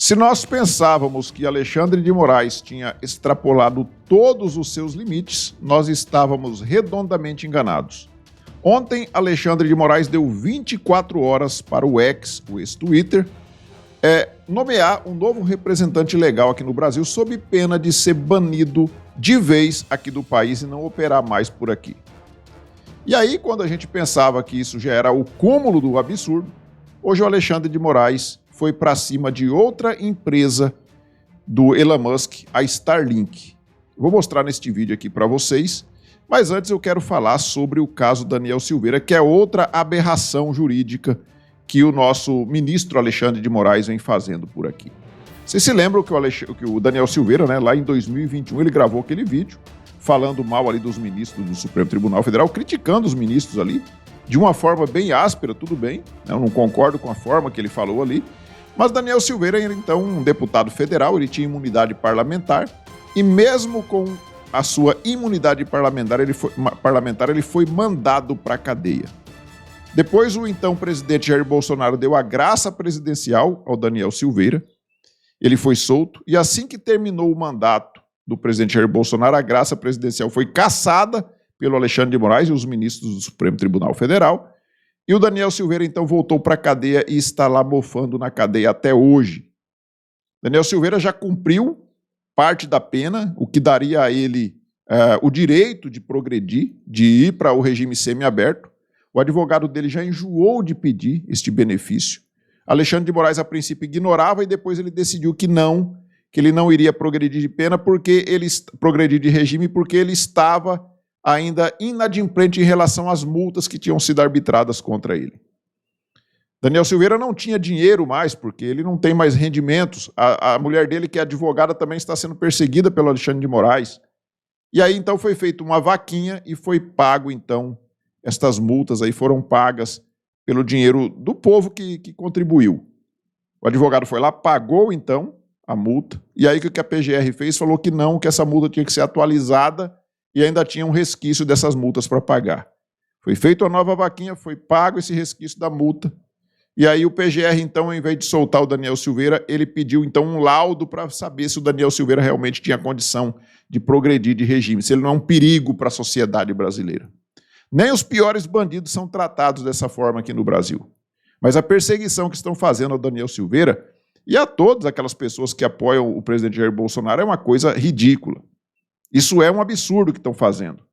Se nós pensávamos que Alexandre de Moraes tinha extrapolado todos os seus limites, nós estávamos redondamente enganados. Ontem, Alexandre de Moraes deu 24 horas para o X, o ex-Twitter, nomear um novo representante legal aqui no Brasil sob pena de ser banido de vez aqui do país e não operar mais por aqui. E aí, quando a gente pensava que isso já era o cúmulo do absurdo, hoje o Alexandre de Moraes foi para cima de outra empresa do Elon Musk, a Starlink. Vou mostrar neste vídeo aqui para vocês, mas antes eu quero falar sobre o caso Daniel Silveira, que é outra aberração jurídica que o nosso ministro Alexandre de Moraes vem fazendo por aqui. Vocês se lembram que o Daniel Silveira, né, lá em 2021, ele gravou aquele vídeo falando mal ali dos ministros do Supremo Tribunal Federal, criticando os ministros ali, de uma forma bem áspera, tudo bem, né, eu não concordo com a forma que ele falou ali, mas Daniel Silveira era então um deputado federal, ele tinha imunidade parlamentar, e mesmo com a sua imunidade parlamentar, ele foi mandado para a cadeia. Depois, o então presidente Jair Bolsonaro deu a graça presidencial ao Daniel Silveira, ele foi solto, e assim que terminou o mandato do presidente Jair Bolsonaro, a graça presidencial foi cassada pelo Alexandre de Moraes e os ministros do Supremo Tribunal Federal, e o Daniel Silveira então voltou para a cadeia e está lá mofando na cadeia até hoje. Daniel Silveira já cumpriu parte da pena, o que daria a ele o direito de progredir, de ir para o regime semiaberto. O advogado dele já enjoou de pedir este benefício. Alexandre de Moraes, a princípio, ignorava e depois ele decidiu que ele não iria progredir de pena, progredir de regime, porque ele estava ainda inadimplente em relação às multas que tinham sido arbitradas contra ele. Daniel Silveira não tinha dinheiro mais, porque ele não tem mais rendimentos. A mulher dele, que é advogada, também está sendo perseguida pelo Alexandre de Moraes. E aí, então, foi feita uma vaquinha e foi pago, então, estas multas aí foram pagas pelo dinheiro do povo que contribuiu. O advogado foi lá, pagou, então, a multa, e aí o que a PGR fez? Falou que não, que essa multa tinha que ser atualizada e ainda tinha um resquício dessas multas para pagar. Foi feita uma nova vaquinha, foi pago esse resquício da multa, e aí o PGR, então, ao invés de soltar o Daniel Silveira, ele pediu, então, um laudo para saber se o Daniel Silveira realmente tinha condição de progredir de regime, se ele não é um perigo para a sociedade brasileira. Nem os piores bandidos são tratados dessa forma aqui no Brasil. Mas a perseguição que estão fazendo ao Daniel Silveira e a todas aquelas pessoas que apoiam o presidente Jair Bolsonaro é uma coisa ridícula. Isso é um absurdo que estão fazendo.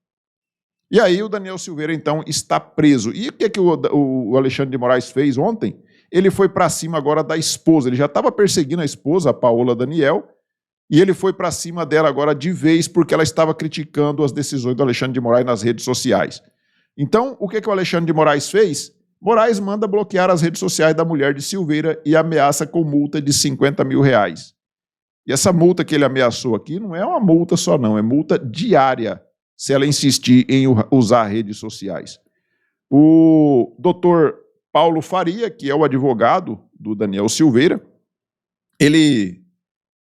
E aí o Daniel Silveira, então, está preso. E o que o Alexandre de Moraes fez ontem? Ele foi para cima agora da esposa. Ele já estava perseguindo a esposa, a Paola Daniel, e ele foi para cima dela agora de vez porque ela estava criticando as decisões do Alexandre de Moraes nas redes sociais. Então, o que o Alexandre de Moraes fez? Moraes manda bloquear as redes sociais da mulher de Silveira e ameaça com multa de R$50 mil. E essa multa que ele ameaçou aqui não é uma multa só não, é multa diária, se ela insistir em usar redes sociais. O doutor Paulo Faria, que é o advogado do Daniel Silveira, ele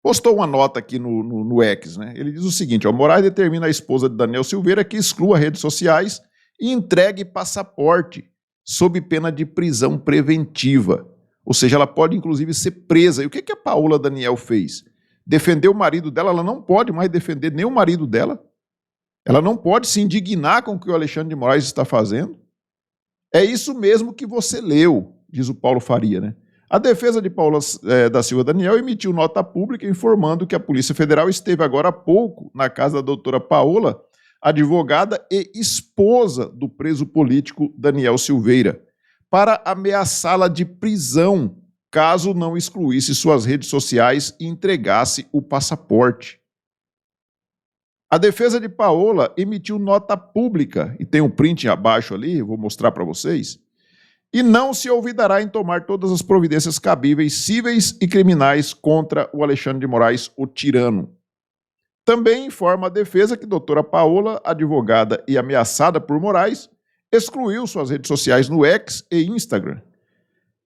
postou uma nota aqui no X, né? Ele diz o seguinte, Moraes determina a esposa de Daniel Silveira que exclua redes sociais e entregue passaporte sob pena de prisão preventiva. Ou seja, ela pode inclusive ser presa. E o que a Paola Daniel fez? Defender o marido dela, ela não pode mais defender nem o marido dela. Ela não pode se indignar com o que o Alexandre de Moraes está fazendo. É isso mesmo que você leu, diz o Paulo Faria, né? A defesa de Paula da Silva Daniel emitiu nota pública informando que a Polícia Federal esteve agora há pouco na casa da doutora Paola, advogada e esposa do preso político Daniel Silveira, para ameaçá-la de prisão caso não excluísse suas redes sociais e entregasse o passaporte. A defesa de Paola emitiu nota pública, e tem um print abaixo ali, eu vou mostrar para vocês, e não se olvidará em tomar todas as providências cabíveis, cíveis e criminais contra o Alexandre de Moraes, o tirano. Também informa a defesa que a doutora Paola, advogada e ameaçada por Moraes, excluiu suas redes sociais no X e Instagram,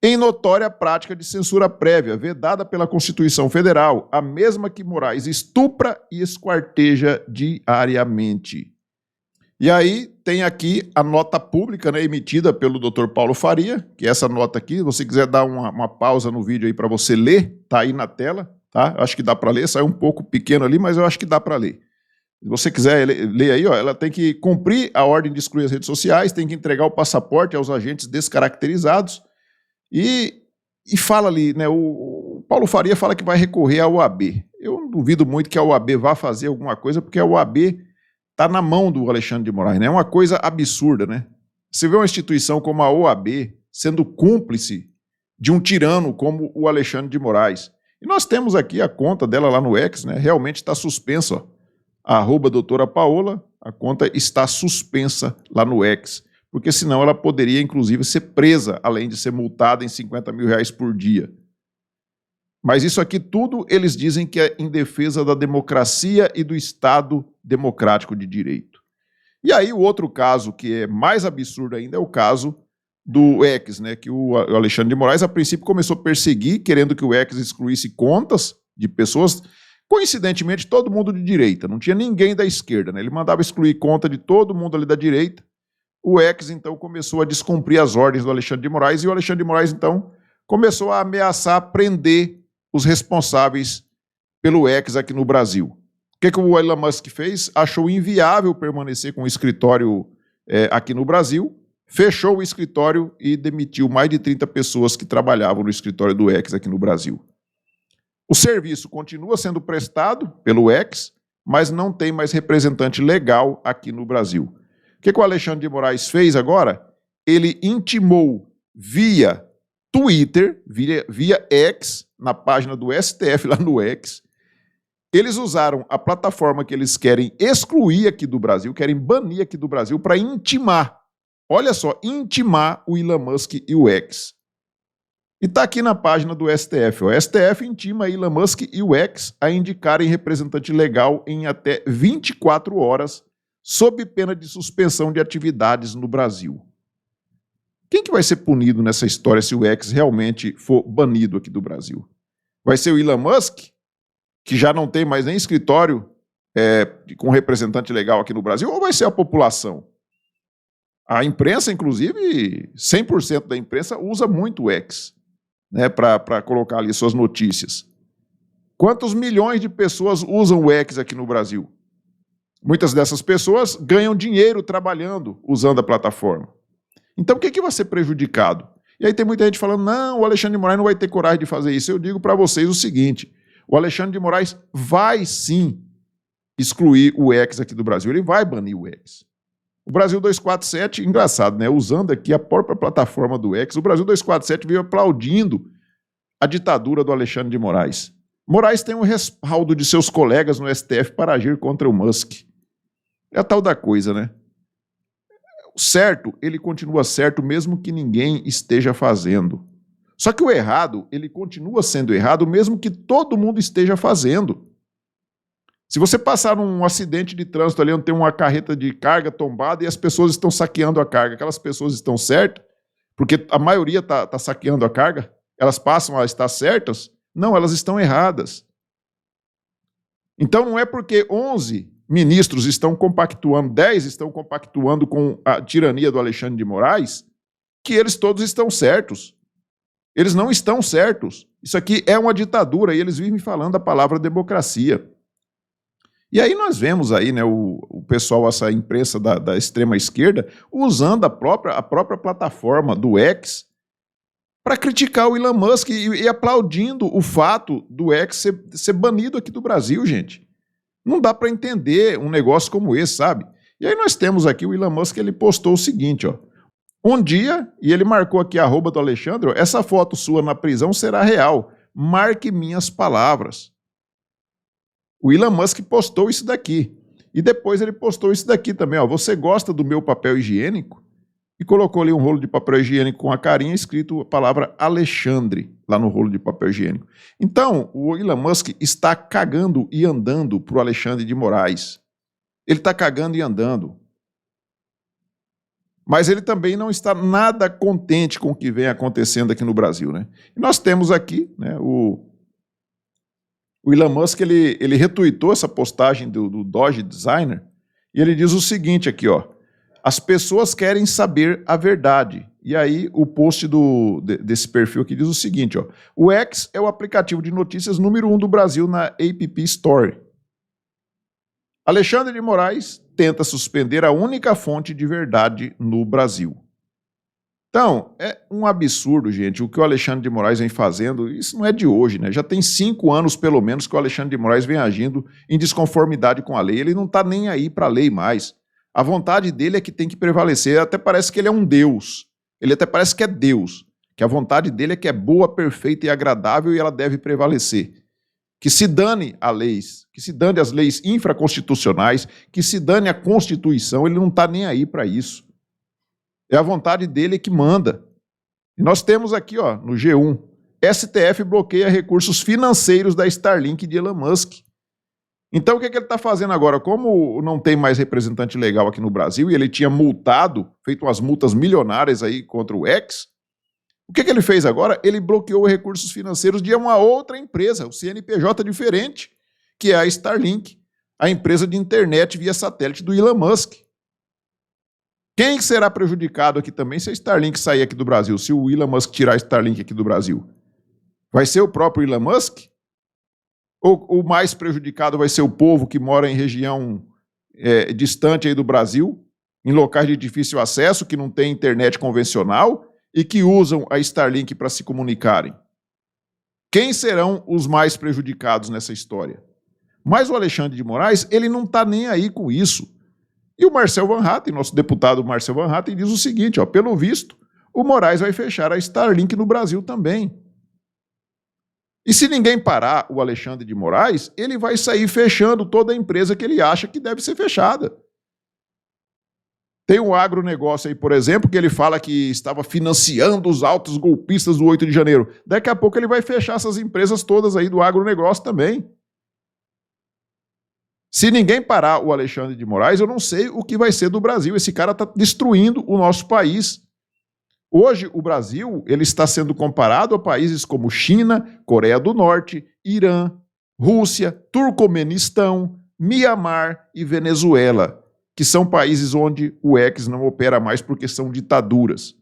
em notória prática de censura prévia, vedada pela Constituição Federal, a mesma que Moraes estupra e esquarteja diariamente. E aí, tem aqui a nota pública, né, emitida pelo Dr. Paulo Faria, que é essa nota aqui. Se você quiser dar uma pausa no vídeo aí para você ler, tá aí na tela, tá? Acho que dá para ler, saiu um pouco pequeno ali, mas eu acho que dá para ler. Se você quiser ler aí, ó, ela tem que cumprir a ordem de excluir as redes sociais, tem que entregar o passaporte aos agentes descaracterizados e fala ali, né, o Paulo Faria fala que vai recorrer à OAB. Eu não duvido muito que a OAB vá fazer alguma coisa, porque a OAB está na mão do Alexandre de Moraes, né? É uma coisa absurda, né? Você vê uma instituição como a OAB sendo cúmplice de um tirano como o Alexandre de Moraes. E nós temos aqui a conta dela lá no X, né? Realmente está suspensa, ó. @doutora Paola, a conta está suspensa lá no X, porque senão ela poderia, inclusive, ser presa, além de ser multada em R$50 mil por dia. Mas isso aqui tudo eles dizem que é em defesa da democracia e do Estado democrático de direito. E aí o outro caso que é mais absurdo ainda é o caso do X, né, que o Alexandre de Moraes a princípio começou a perseguir, querendo que o X excluísse contas de pessoas, coincidentemente todo mundo de direita, não tinha ninguém da esquerda, né? Ele mandava excluir conta de todo mundo ali da direita. O X então começou a descumprir as ordens do Alexandre de Moraes e o Alexandre de Moraes então começou a ameaçar prender os responsáveis pelo X aqui no Brasil. O que o Elon Musk fez? Achou inviável permanecer com o escritório aqui no Brasil, fechou o escritório e demitiu mais de 30 pessoas que trabalhavam no escritório do X aqui no Brasil. O serviço continua sendo prestado pelo X, mas não tem mais representante legal aqui no Brasil. O que o Alexandre de Moraes fez agora? Ele intimou via Twitter, via X, na página do STF lá no X, eles usaram a plataforma que eles querem excluir aqui do Brasil, querem banir aqui do Brasil para intimar, olha só, intimar o Elon Musk e o X. E está aqui na página do STF, o STF intima Elon Musk e o X a indicarem representante legal em até 24 horas, sob pena de suspensão de atividades no Brasil. Quem que vai ser punido nessa história se o X realmente for banido aqui do Brasil? Vai ser o Elon Musk, que já não tem mais nem escritório com representante legal aqui no Brasil, ou vai ser a população? A imprensa, inclusive, 100% da imprensa usa muito o X, né, para colocar ali suas notícias. Quantos milhões de pessoas usam o X aqui no Brasil? Muitas dessas pessoas ganham dinheiro trabalhando, usando a plataforma. Então, o que vai ser prejudicado? E aí tem muita gente falando, não, o Alexandre de Moraes não vai ter coragem de fazer isso. Eu digo para vocês o seguinte, o Alexandre de Moraes vai sim excluir o X aqui do Brasil, ele vai banir o X. O Brasil 247, engraçado, né? Usando aqui a própria plataforma do X, o Brasil 247 veio aplaudindo a ditadura do Alexandre de Moraes. Moraes tem um respaldo de seus colegas no STF para agir contra o Musk. É a tal da coisa, né? O certo, ele continua certo mesmo que ninguém esteja fazendo. Só que o errado, ele continua sendo errado mesmo que todo mundo esteja fazendo. Se você passar num acidente de trânsito ali onde tem uma carreta de carga tombada e as pessoas estão saqueando a carga, aquelas pessoas estão certas, porque a maioria está saqueando a carga, elas passam a estar certas? Não, elas estão erradas. Então não é porque 11 ministros estão compactuando, 10 estão compactuando com a tirania do Alexandre de Moraes, que eles todos estão certos. Eles não estão certos. Isso aqui é uma ditadura e eles vivem falando a palavra democracia. E aí nós vemos aí, né, o pessoal, essa imprensa da extrema esquerda, usando a própria plataforma do X para criticar o Elon Musk e aplaudindo o fato do X ser banido aqui do Brasil, gente. Não dá para entender um negócio como esse, sabe? E aí nós temos aqui o Elon Musk, ele postou o seguinte, ó. Um dia, e ele marcou aqui a @ do Alexandre, ó, essa foto sua na prisão será real. Marque minhas palavras. O Elon Musk postou isso daqui. E depois ele postou isso daqui também, ó. Você gosta do meu papel higiênico? E colocou ali um rolo de papel higiênico com a carinha escrito a palavra Alexandre lá no rolo de papel higiênico. Então, o Elon Musk está cagando e andando para o Alexandre de Moraes. Ele está cagando e andando. Mas ele também não está nada contente com o que vem acontecendo aqui no Brasil, né? E nós temos aqui, né, o Elon Musk, ele retuitou essa postagem do Doge Designer e ele diz o seguinte aqui, ó. As pessoas querem saber a verdade. E aí o post desse perfil aqui diz o seguinte, ó. O X é o aplicativo de notícias número 1 do Brasil na App Store. Alexandre de Moraes tenta suspender a única fonte de verdade no Brasil. Então, é um absurdo, gente, o que o Alexandre de Moraes vem fazendo. Isso não é de hoje, né? Já tem 5 anos, pelo menos, que o Alexandre de Moraes vem agindo em desconformidade com a lei. Ele não está nem aí para a lei mais. A vontade dele é que tem que prevalecer. Até parece que ele é um Deus. Ele até parece que é Deus. Que a vontade dele é que é boa, perfeita e agradável e ela deve prevalecer. Que se dane a leis, que se dane as leis infraconstitucionais, que se dane a Constituição. Ele não está nem aí para isso. É a vontade dele que manda. E nós temos aqui, ó, no G1, STF bloqueia recursos financeiros da Starlink de Elon Musk. Então o que ele está fazendo agora? Como não tem mais representante legal aqui no Brasil e ele tinha multado, feito umas multas milionárias aí contra o X, o que ele fez agora? Ele bloqueou recursos financeiros de uma outra empresa, o CNPJ diferente, que é a Starlink, a empresa de internet via satélite do Elon Musk. Quem será prejudicado aqui também se a Starlink sair aqui do Brasil, se o Elon Musk tirar a Starlink aqui do Brasil? Vai ser o próprio Elon Musk? Ou o mais prejudicado vai ser o povo que mora em região distante aí do Brasil, em locais de difícil acesso, que não tem internet convencional e que usam a Starlink para se comunicarem? Quem serão os mais prejudicados nessa história? Mas o Alexandre de Moraes, ele não está nem aí com isso. E o Marcel Van Hatten, nosso deputado Marcel Van Hatten, diz o seguinte, ó, pelo visto, o Moraes vai fechar a Starlink no Brasil também. E se ninguém parar o Alexandre de Moraes, ele vai sair fechando toda a empresa que ele acha que deve ser fechada. Tem um agronegócio aí, por exemplo, que ele fala que estava financiando os altos golpistas do 8 de janeiro. Daqui a pouco ele vai fechar essas empresas todas aí do agronegócio também. Se ninguém parar o Alexandre de Moraes, eu não sei o que vai ser do Brasil. Esse cara está destruindo o nosso país. Hoje, o Brasil ele está sendo comparado a países como China, Coreia do Norte, Irã, Rússia, Turcomenistão, Mianmar e Venezuela, que são países onde o X não opera mais porque são ditaduras.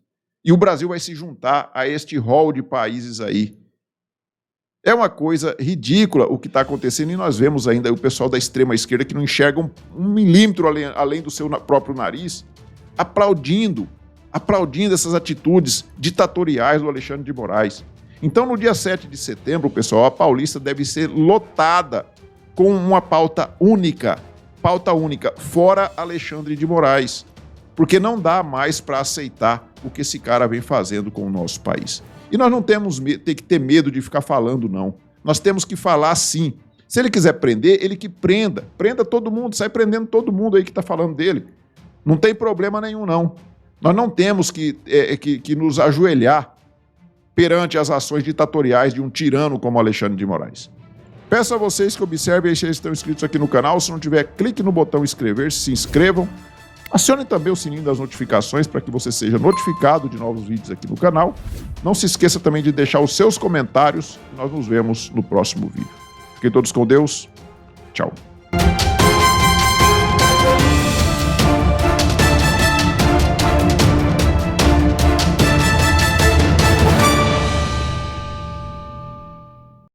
E o Brasil vai se juntar a este rol de países aí. É uma coisa ridícula o que está acontecendo e nós vemos ainda o pessoal da extrema esquerda que não enxerga um milímetro além do seu próprio nariz, aplaudindo essas atitudes ditatoriais do Alexandre de Moraes. Então, no dia 7 de setembro, pessoal, a Paulista deve ser lotada com uma pauta única, fora Alexandre de Moraes, porque não dá mais para aceitar o que esse cara vem fazendo com o nosso país. E nós não temos que ter medo de ficar falando, não. Nós temos que falar sim. Se ele quiser prender, ele que prenda. Prenda todo mundo, sai prendendo todo mundo aí que está falando dele. Não tem problema nenhum, não. Nós não temos que nos ajoelhar perante as ações ditatoriais de um tirano como Alexandre de Moraes. Peço a vocês que observem aí se estão inscritos aqui no canal. Se não tiver, clique no botão inscrever-se, se inscrevam. Acione também o sininho das notificações para que você seja notificado de novos vídeos aqui no canal. Não se esqueça também de deixar os seus comentários. Nós nos vemos no próximo vídeo. Fiquem todos com Deus. Tchau.